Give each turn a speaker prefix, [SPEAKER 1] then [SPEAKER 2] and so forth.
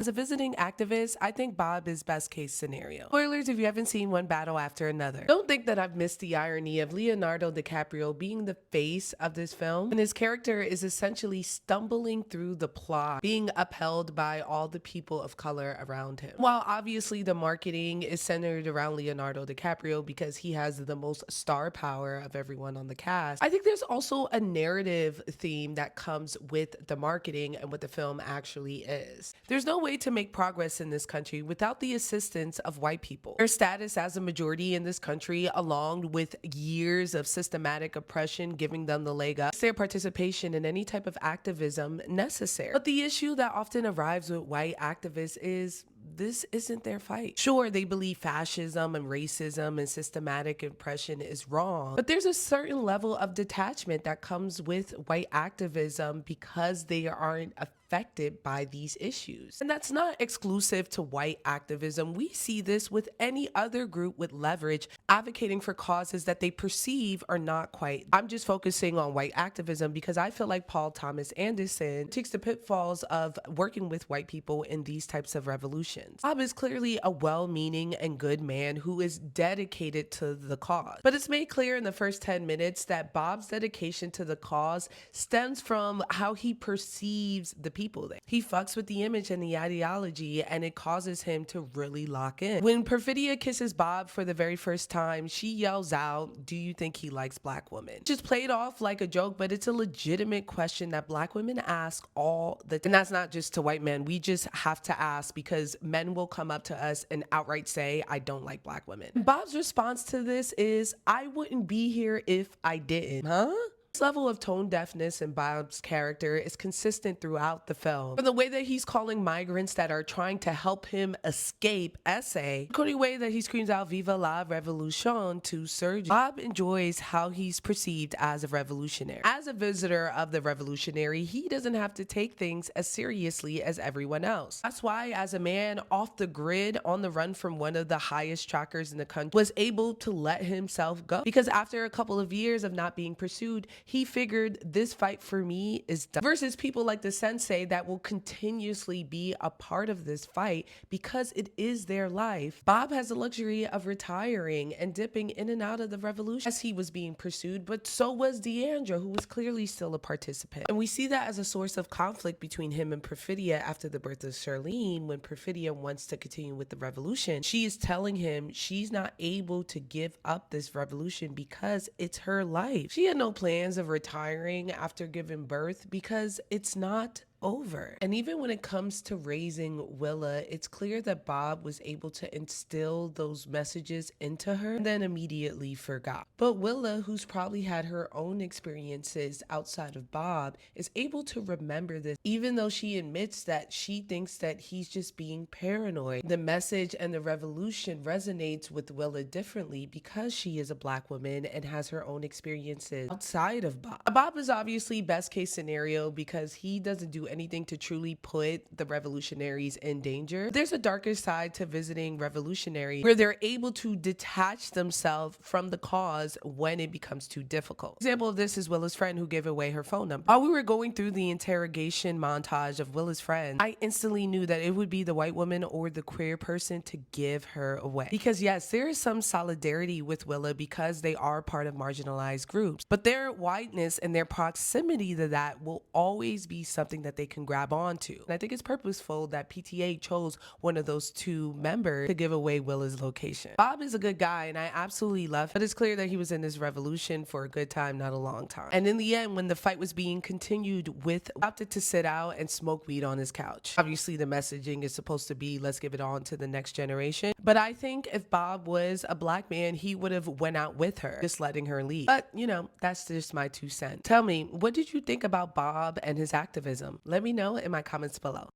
[SPEAKER 1] As a visiting activist, I think Bob is best case scenario. Spoilers if you haven't seen one battle after another. Don't think that I've missed the irony of Leonardo DiCaprio being the face of this film, and his character is essentially stumbling through the plot, being upheld by all the people of color around him. While obviously the marketing is centered around Leonardo DiCaprio because he has the most star power of everyone on the cast, I think there's also a narrative theme that comes with the marketing and what the film actually is. There's no way to make progress in this country without the assistance of white people. Their status as a majority in this country, along with years of systematic oppression giving them the leg up, makes their participation in any type of activism necessary. But the issue that often arrives with white activists is this isn't their fight. Sure, they believe fascism and racism and systematic oppression is wrong, but there's a certain level of detachment that comes with white activism because they aren't affected by these issues. And that's not exclusive to white activism. We see this with any other group with leverage advocating for causes that they perceive are not quite. I'm just focusing on white activism because I feel like Paul Thomas Anderson takes the pitfalls of working with white people in these types of revolutions. Bob is clearly a well-meaning and good man who is dedicated to the cause. But it's made clear in the first 10 minutes that Bob's dedication to the cause stems from how he perceives the people there. He fucks with the image and the ideology, and it causes him to really lock in. When Perfidia kisses Bob for the very first time, she yells out, "Do you think he likes black women?" Just played off like a joke, but it's a legitimate question that black women ask all the time. And that's not just to white men. We just have to ask because men will come up to us and outright say, "I don't like black women." Bob's response to this is, "I wouldn't be here if I didn't." Huh? This level of tone deafness in Bob's character is consistent throughout the film. From the way that he's calling migrants that are trying to help him escape essay, to the way that he screams out "Viva la Revolution" to Serge, Bob enjoys how he's perceived as a revolutionary. As a visitor of the revolutionary, he doesn't have to take things as seriously as everyone else. That's why, as a man off the grid on the run from one of the highest trackers in the country, was able to let himself go. Because after a couple of years of not being pursued, he figured this fight for me is done. Versus people like the sensei that will continuously be a part of this fight because it is their life. Bob has the luxury of retiring and dipping in and out of the revolution as he was being pursued, but so was Deandra, who was clearly still a participant. And we see that as a source of conflict between him and Perfidia after the birth of Charlene. When Perfidia wants to continue with the revolution, she is telling him she's not able to give up this revolution because it's her life. She had no plans of retiring after giving birth because it's not over. And even when it comes to raising Willa, it's clear that Bob was able to instill those messages into her and then immediately forgot. But Willa, who's probably had her own experiences outside of Bob, is able to remember this, even though she admits that she thinks that he's just being paranoid. The message and the revolution resonates with Willa differently because she is a black woman and has her own experiences outside of Bob. Bob is obviously best case scenario because he doesn't do anything to truly put the revolutionaries in danger. There's a darker side to visiting revolutionaries where they're able to detach themselves from the cause when it becomes too difficult. Example of this is Willa's friend who gave away her phone number. While we were going through the interrogation montage of Willa's friend, I instantly knew that it would be the white woman or the queer person to give her away. Because yes, there is some solidarity with Willa because they are part of marginalized groups, but their whiteness and their proximity to that will always be something that they can grab onto. And I think it's purposeful that PTA chose one of those two members to give away Willa's location. Bob is a good guy and I absolutely love him, but it's clear that he was in this revolution for a good time, not a long time. And in the end, when the fight was being continued with, opted to sit out and smoke weed on his couch. Obviously the messaging is supposed to be, let's give it on to the next generation. But I think if Bob was a black man, he would have went out with her, just letting her leave. But you know, that's just my 2 cents. Tell me, what did you think about Bob and his activism? Let me know in my comments below.